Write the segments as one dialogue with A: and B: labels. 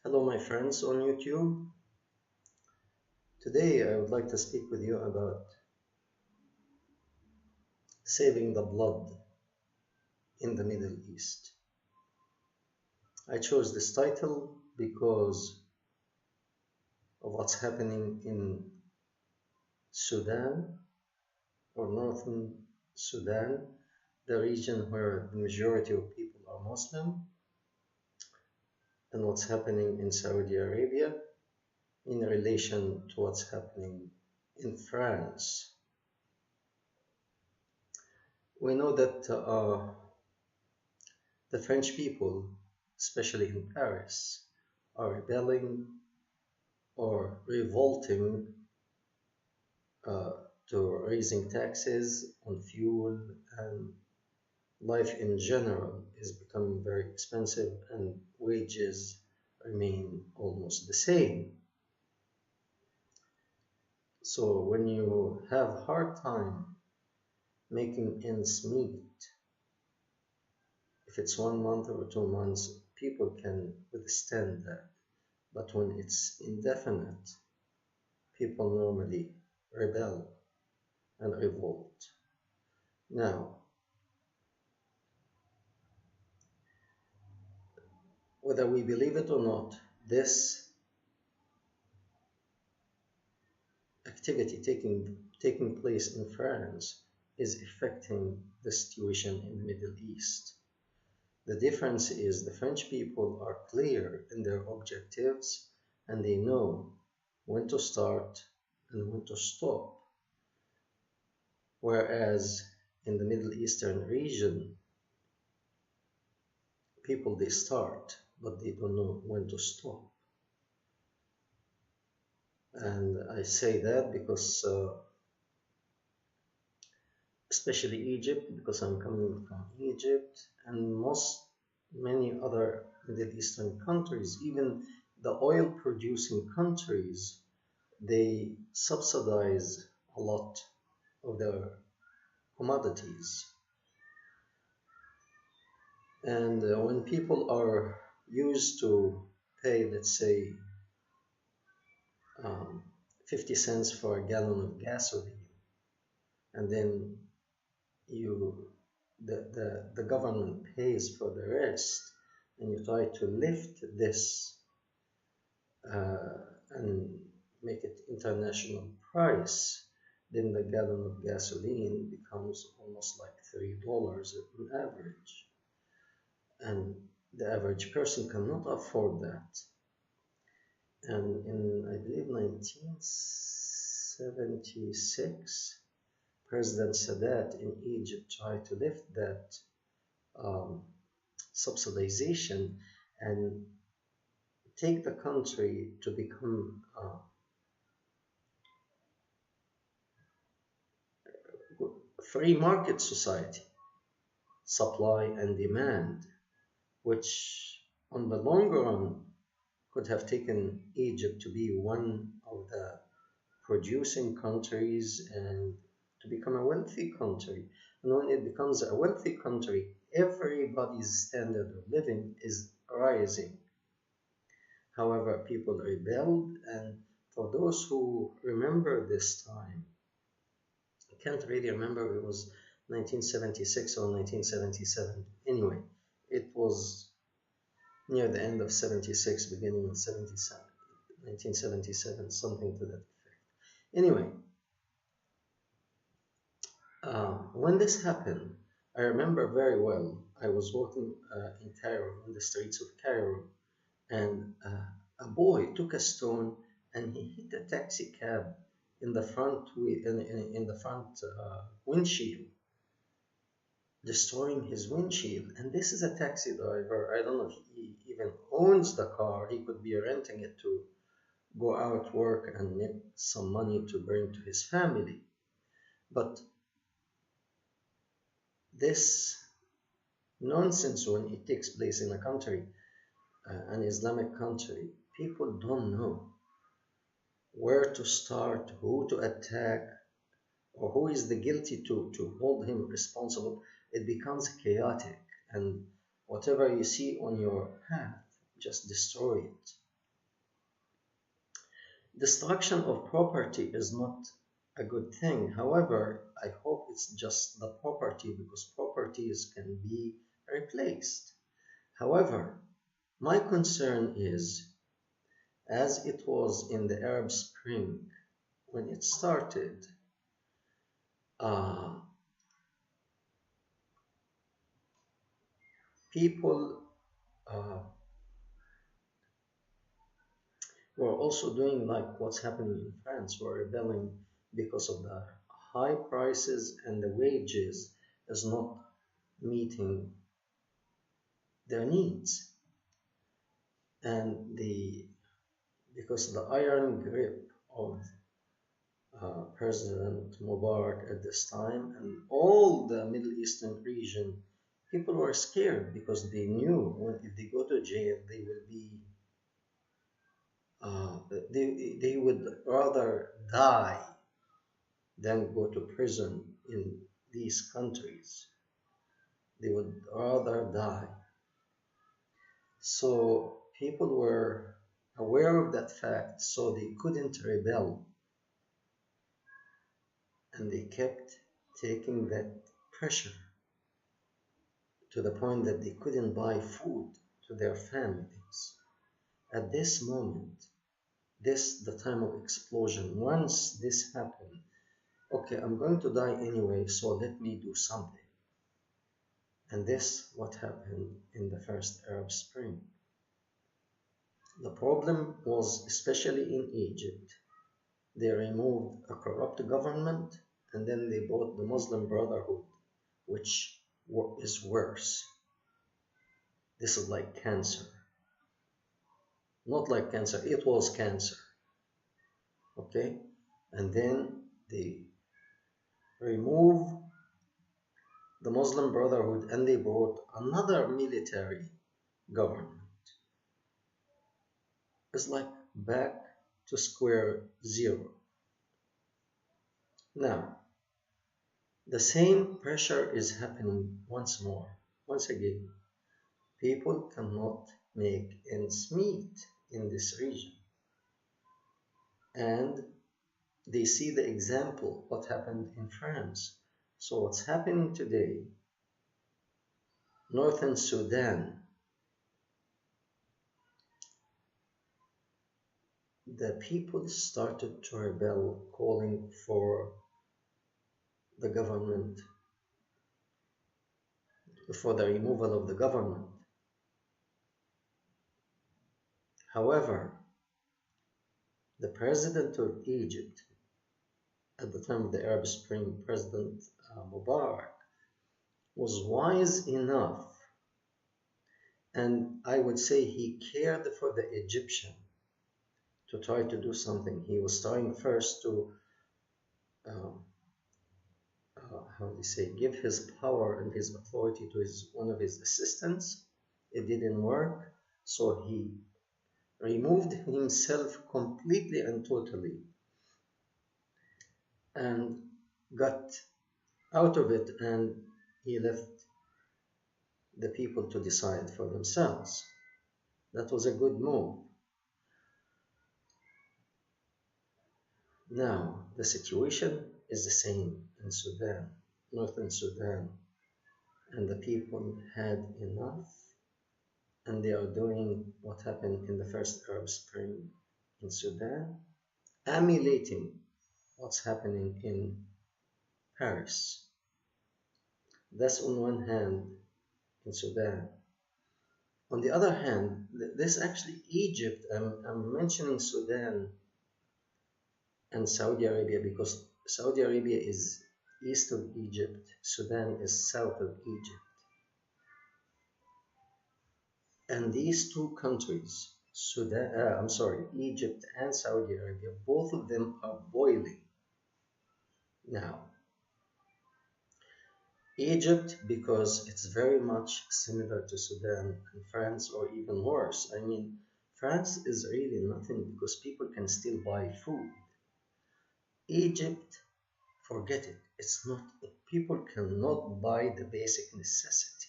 A: Hello, my friends on YouTube. Today, I would like to speak with you about saving the blood in the Middle East. I chose this title because of what's happening in Sudan or northern Sudan, the region where the majority of people are Muslim, and what's happening in Saudi Arabia in relation to what's happening in France. We know that the French people, especially in Paris, are rebelling or revolting to raising taxes on fuel, and life in general is becoming very expensive and wages remain almost the same. So when you have a hard time making ends meet, if it's 1 month or 2 months, people can withstand that. But when it's indefinite, people normally rebel and revolt. Now, whether we believe it or not, this activity taking place in France is affecting the situation in the Middle East. The difference is the French people are clear in their objectives and they know when to start and when to stop. Whereas in the Middle Eastern region, people, they start, but they don't know when to stop. And I say that because especially Egypt, because I'm coming from Egypt, and many other Middle Eastern countries, even the oil producing countries, they subsidize a lot of their commodities. And when people are used to pay, let's say, 50 cents for a gallon of gasoline, and then the government pays for the rest, and you try to lift this and make it international price, then the gallon of gasoline becomes almost like $3 on average. And the average person cannot afford that. And in, I believe, 1976, President Sadat in Egypt tried to lift that subsidization and take the country to become a free market society, supply and demand, which on the long run could have taken Egypt to be one of the producing countries and to become a wealthy country. And when it becomes a wealthy country, everybody's standard of living is rising. However, people rebelled, and for those who remember this time, I can't really remember if it was 1976 or 1977. Anyway, it was near the end of 76, beginning of 77, 1977, something to that effect. Anyway, when this happened, I remember very well, I was walking in Cairo, in the streets of Cairo, and a boy took a stone and he hit a taxi cab in the front windshield, destroying his windshield. And this is a taxi driver. I don't know if he even owns the car. He could be renting it to go out, work, and make some money to bring to his family. But this nonsense, when it takes place in a country, an Islamic country, people don't know where to start, who to attack, or who is the guilty to hold him responsible. It becomes chaotic, and whatever you see on your path, just destroy it. Destruction of property is not a good thing. However, I hope it's just the property because properties can be replaced. However, my concern is, as it was in the Arab Spring when it started, uh, people uh, were also doing like what's happening in France, were rebelling because of the high prices and the wages is not meeting their needs. And because the iron grip of President Mubarak at this time and all the Middle Eastern region, people were scared because they knew if they go to jail, they will be uh, they would rather die than go to prison in these countries. They would rather die. So people were aware of that fact, so they couldn't rebel, and they kept taking that pressure to the point that they couldn't buy food to their families. At this moment, the time of explosion, once this happened, okay, I'm going to die anyway, so let me do something. And this what happened in the first Arab Spring. The problem was, especially in Egypt, they removed a corrupt government and then they brought the Muslim Brotherhood, which is worse. This is like cancer. Not like cancer, it was cancer. Okay? And then they remove the Muslim Brotherhood and they brought another military government. It's like back to square zero. Now, the same pressure is happening once more. Once again, people cannot make ends meet in this region. And they see the example, what happened in France. So what's happening today, Northern Sudan, the people started to rebel, calling for the government, for the removal of the government. However, the president of Egypt, at the time of the Arab Spring, President Mubarak, was wise enough, and I would say he cared for the Egyptian to try to do something. He was trying first to, how do you say, give his power and his authority to one of his assistants. It didn't work, so he removed himself completely and totally and got out of it, and he left the people to decide for themselves. That was a good move. Now, the situation is the same in Sudan, Northern Sudan, and the people had enough, and they are doing what happened in the first Arab Spring in Sudan, emulating what's happening in Paris. That's on one hand in Sudan. On the other hand, this actually Egypt, I'm mentioning Sudan and Saudi Arabia because Saudi Arabia is east of Egypt, Sudan is south of Egypt. And these two countries, Egypt and Saudi Arabia, both of them are boiling. Now, Egypt, because it's very much similar to Sudan and France, or even worse. I mean, France is really nothing because people can still buy food. Egypt, forget it. It's not, people cannot buy the basic necessity.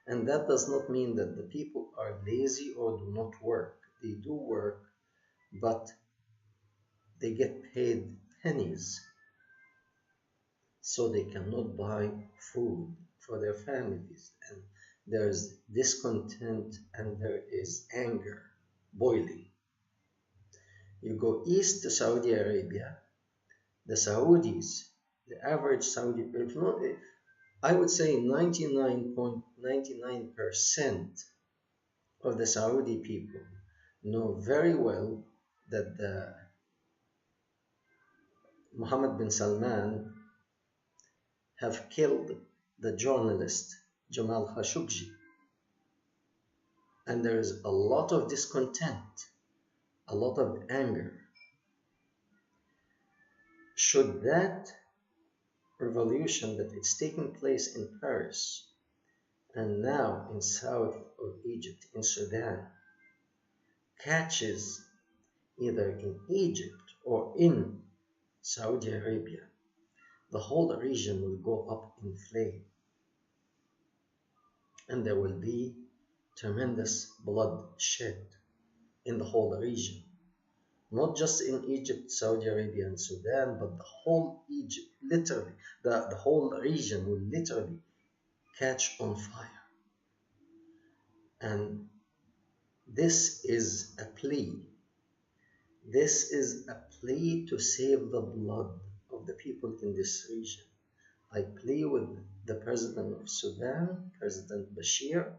A: And that does not mean that the people are lazy or do not work. They do work, but They get paid pennies, so they cannot buy food for their families. And there's discontent and there is anger boiling. You go east to Saudi Arabia, the Saudis, the average Saudi, if not, I would say 99.99% of the Saudi people know very well that the Mohammed bin Salman have killed the journalist Jamal Khashoggi. And there is a lot of discontent, a lot of anger. Should that revolution that is taking place in Paris and now in south of Egypt, in Sudan, catches either in Egypt or in Saudi Arabia, the whole region will go up in flame. And there will be tremendous bloodshed in the whole region. Not just in Egypt, Saudi Arabia, and Sudan, but the whole Egypt, literally, the whole region will literally catch on fire. And this is a plea. This is a plea to save the blood of the people in this region. I plea with the president of Sudan, President Bashir,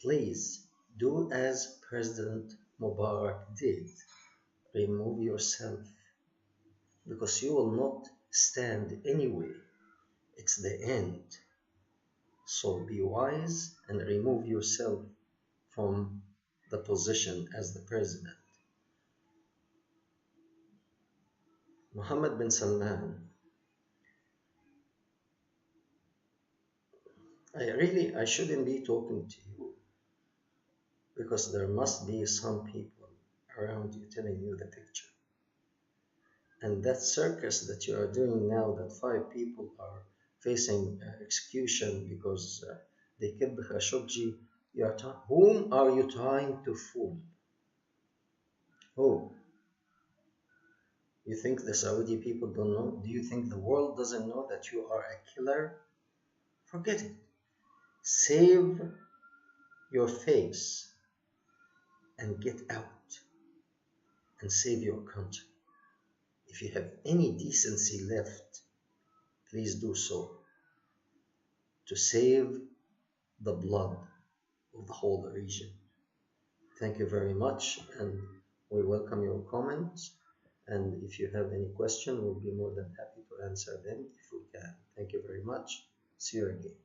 A: please do as President Mubarak did. Remove yourself, because you will not stand anyway. It's the end. So be wise and remove yourself from the position as the president. Mohammed bin Salman, I shouldn't be talking to you, because there must be some people around you telling you the picture. And that circus that you are doing now, that 5 people are facing execution because they killed Khashoggi, whom are you trying to fool? Who? You think the Saudi people don't know? Do you think the world doesn't know that you are a killer? Forget it. Save your face and get out and save your country. If you have any decency left, please do so, to save the blood of the whole region. Thank you very much, and we welcome your comments. And if you have any question, we'll be more than happy to answer them if we can. Thank you very much. See you again.